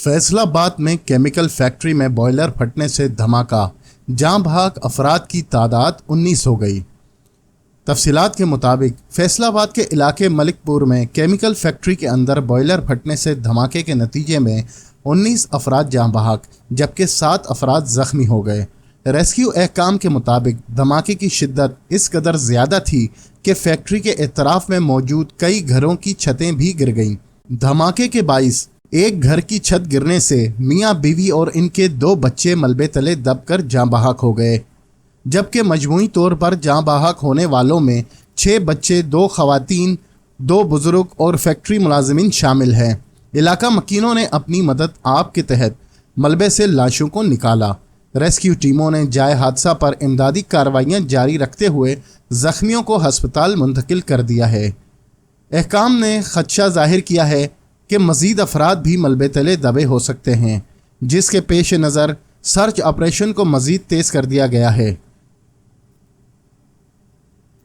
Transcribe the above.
फैसला बाद में केमिकल फैक्ट्री में बॉयलर फटने से धमाका, जाँ बहक अफराद की तादाद 19 हो गई। तफसीलात के मुताबिक फैसलाबाद के इलाके मलिकपुर में केमिकल फैक्ट्री के अंदर बॉयलर फटने से धमाके के नतीजे में 19 अफराद जाँ बहक जबकि 7 अफराद ज़ख्मी हो गए। रेस्क्यू एहकाम के मुताबिक धमाके की शिद्दत इस कदर ज़्यादा थी कि फैक्ट्री के एतराफ़ में मौजूद कई घरों की छतें भी गिर गईं। धमाके के बाइस एक घर की छत गिरने से मियाँ बीवी और इनके 2 बच्चे मलबे तले दबकर जाँ बहक हो गए, जबकि मजमूई तौर पर जाँ बहक होने वालों में 6 बच्चे, 2 खवातीन, 2 बुजुर्ग और फैक्ट्री मुलाजिमीन शामिल हैं। इलाका मकीनों ने अपनी मदद आप के तहत मलबे से लाशों को निकाला। रेस्क्यू टीमों ने जाए हादसा पर इमदादी कार्रवाइयाँ जारी रखते हुए ज़ख्मियों को हस्पताल मुंतकिल कर दिया है। एहकाम ने खदशा जाहिर किया है कि मज़ीद अफराद भी मलबे तले दबे हो सकते हैं, जिसके पेश नज़र सर्च ऑपरेशन को मज़ीद तेज़ कर दिया गया है।